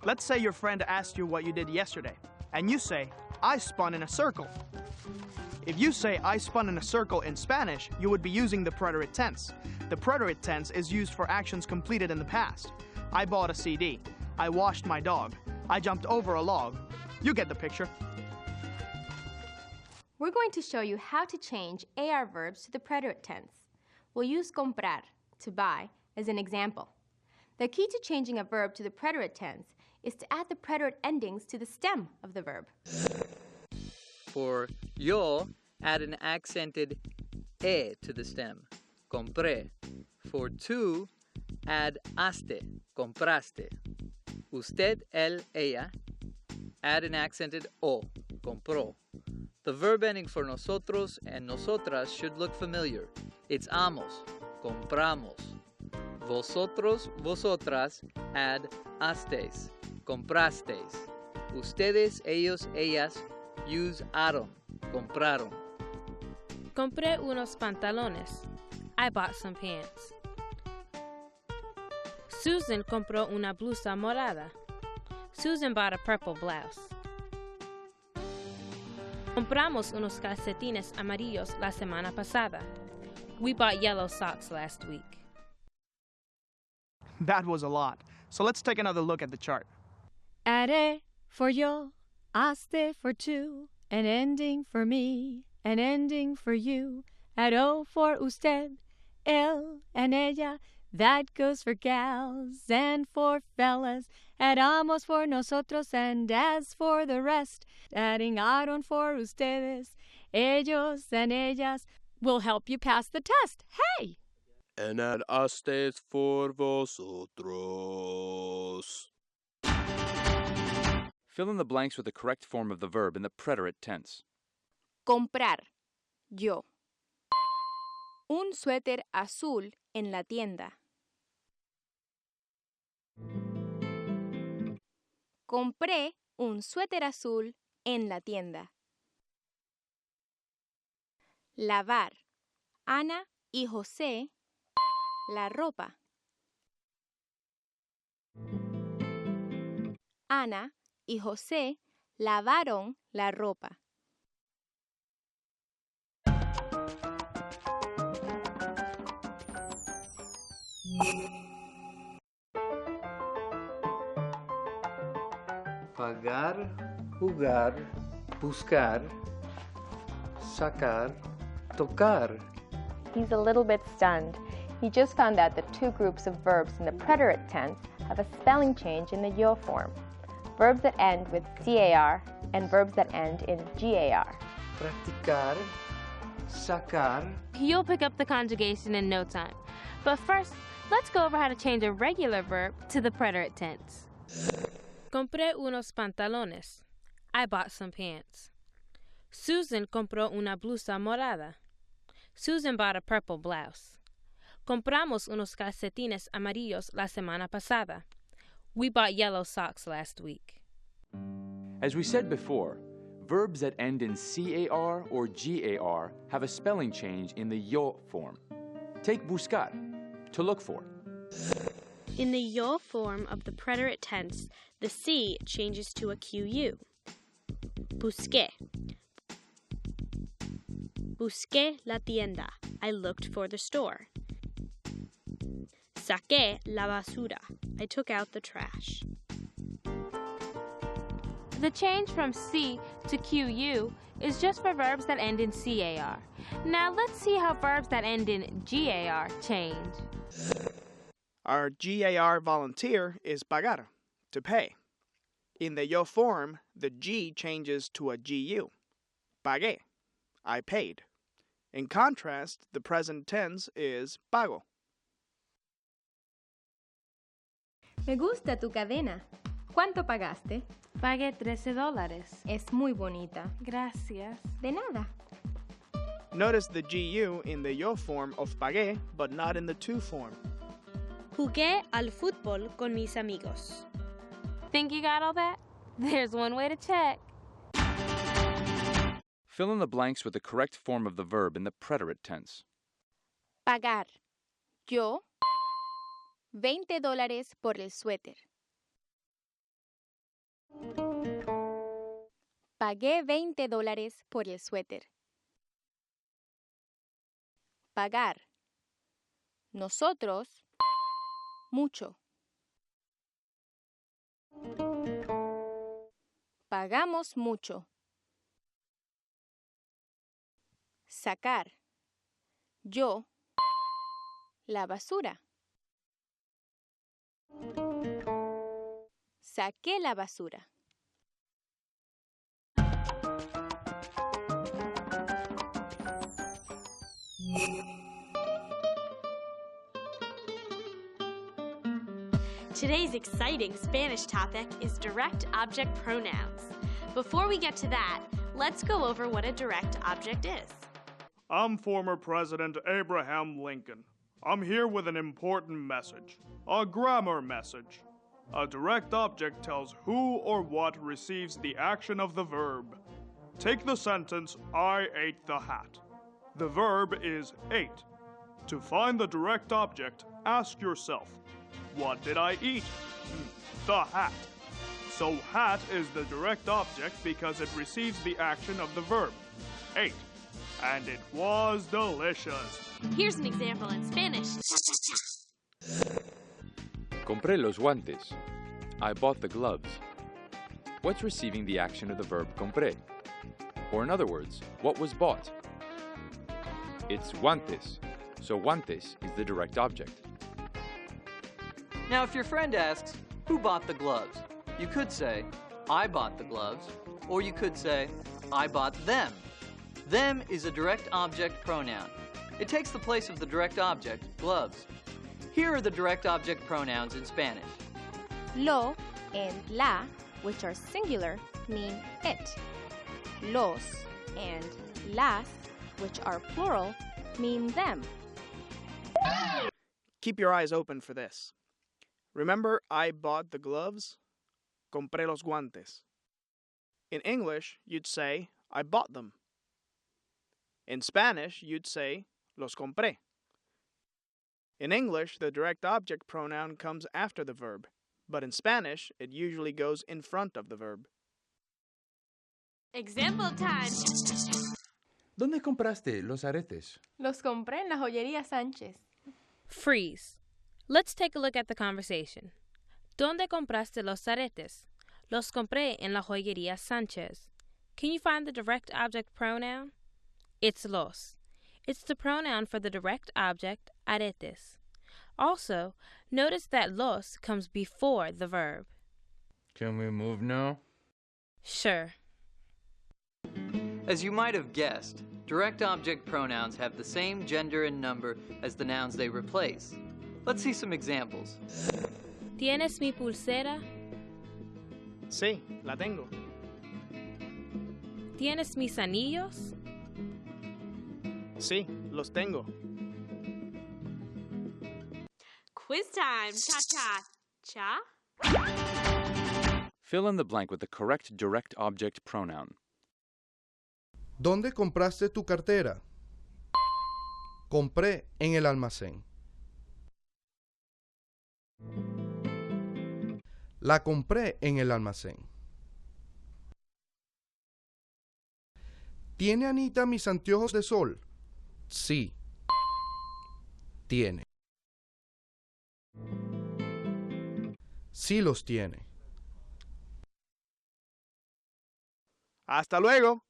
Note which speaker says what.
Speaker 1: Let's say your friend asked you what you did yesterday, and you say, I spun in a circle. If you say, I spun in a circle in Spanish, you would be using the preterite tense. The preterite tense is used for actions completed in the past. I bought a CD. I washed my dog. I jumped over a log. You get the picture.
Speaker 2: We're going to show you how to change AR verbs to the preterite tense. We'll use comprar, to buy, as an example. The key to changing a verb to the preterite tense is to add the preterite endings to the stem of the verb.
Speaker 3: For yo, add an accented e to the stem, compré. For tú, add aste, compraste. Usted, él, ella, add an accented o, compró. The verb ending for nosotros and nosotras should look familiar. It's amos, compramos. Vosotros, vosotras, add astes, comprasteis. Ustedes, ellos, ellas, use aron, compraron.
Speaker 4: Compré unos pantalones. I bought some pants. Susan compró una blusa morada. Susan bought a purple blouse. Compramos unos calcetines amarillos la semana pasada. We bought yellow socks last week.
Speaker 1: That was a lot. So let's take another look at the chart.
Speaker 5: Add e for yo, aste for two, an ending for me, an ending for you. Add o for usted, él and ella. That goes for gals and for fellas. Add amos for nosotros, and as for the rest, adding aron for ustedes, ellos and ellas will help you pass the test. Hey!
Speaker 6: And add astes for vosotros.
Speaker 7: Fill in the blanks with the correct form of the verb in the preterite tense.
Speaker 2: Comprar, yo. Un suéter azul en la tienda. Compré un suéter azul en la tienda. Lavar. Ana y José la ropa. Ana y José lavaron la ropa.
Speaker 3: Pagar, jugar, buscar, sacar, tocar.
Speaker 2: He's a little bit stunned. He just found out that two groups of verbs in the preterite tense have a spelling change in the yo form. Verbs that end with CAR and verbs that end in GAR.
Speaker 3: Practicar, sacar.
Speaker 4: You'll pick up the conjugation in no time. But first, let's go over how to change a regular verb to the preterite tense. Compré unos pantalones. I bought some pants. Susan compró una blusa morada. Susan bought a purple blouse. Compramos unos calcetines amarillos la semana pasada. We bought yellow socks last week.
Speaker 7: As we said before, verbs that end in CAR or GAR have a spelling change in the yo form. Take buscar, to look for.
Speaker 4: In the yo form of the preterite tense, the C changes to a QU. Busqué. Busqué la tienda. I looked for the store. Saqué la basura. I took out the trash. The change from C to QU is just for verbs that end in CAR. Now let's see how verbs that end in GAR change.
Speaker 1: Our GAR volunteer is pagar, to pay. In the yo form, the G changes to a GU. Pagué, I paid. In contrast, the present tense is pago.
Speaker 2: Me gusta tu cadena. ¿Cuánto pagaste?
Speaker 4: Pagué $13.
Speaker 2: Es muy bonita.
Speaker 4: Gracias.
Speaker 2: De nada.
Speaker 1: Notice the GU in the yo form of pagué, but not in the tu form.
Speaker 4: Jugué al fútbol con mis amigos. Think you got all that? There's one way to check.
Speaker 7: Fill in the blanks with the correct form of the verb in the preterite tense.
Speaker 2: Pagar. Yo $20 por el suéter. Pagué $20 por el suéter. Pagar. Nosotros, mucho. Pagamos mucho. Sacar. Yo, la basura. Saqué la basura.
Speaker 8: Today's exciting Spanish topic is direct object pronouns. Before we get to that, let's go over what a direct object is.
Speaker 6: I'm former President Abraham Lincoln. I'm here with an important message, a grammar message. A direct object tells who or what receives the action of the verb. Take the sentence, I ate the hat. The verb is ate. To find the direct object, ask yourself, what did I eat? The hat. So hat is the direct object because it receives the action of the verb, ate. And it was delicious.
Speaker 8: Here's an example in Spanish.
Speaker 7: Compré los guantes. I bought the gloves. What's receiving the action of the verb compré? Or in other words, what was bought? It's guantes, so guantes is the direct object.
Speaker 3: Now, if your friend asks, who bought the gloves? You could say, I bought the gloves, or you could say, I bought them. Them is a direct object pronoun. It takes the place of the direct object, gloves. Here are the direct object pronouns in Spanish.
Speaker 2: Lo and la, which are singular, mean it. Los and las, which are plural, mean them.
Speaker 1: Keep your eyes open for this. Remember, I bought the gloves? Compré los guantes. In English, you'd say, I bought them. In Spanish, you'd say, los compré. In English, the direct object pronoun comes after the verb, but in Spanish, it usually goes in front of the verb.
Speaker 8: Example time.
Speaker 7: ¿Dónde compraste los aretes?
Speaker 2: Los compré en la joyería Sánchez.
Speaker 4: Freeze. Let's take a look at the conversation. ¿Dónde compraste los aretes? Los compré en la joyería Sánchez. Can you find the direct object pronoun? It's los. It's the pronoun for the direct object, aretes. Also, notice that los comes before the verb.
Speaker 7: Can we move now?
Speaker 4: Sure.
Speaker 3: As you might have guessed, direct object pronouns have the same gender and number as the nouns they replace. Let's see some examples.
Speaker 4: ¿Tienes mi pulsera?
Speaker 1: Sí, la tengo.
Speaker 4: ¿Tienes mis anillos?
Speaker 1: Sí, los tengo.
Speaker 8: Quiz time. Cha-cha. Cha?
Speaker 7: Fill in the blank with the correct direct object pronoun.
Speaker 9: ¿Dónde compraste tu cartera? Compré en el almacén. La compré en el almacén. ¿Tiene Anita mis anteojos de sol? Sí. Tiene. Sí los tiene.
Speaker 1: Hasta luego.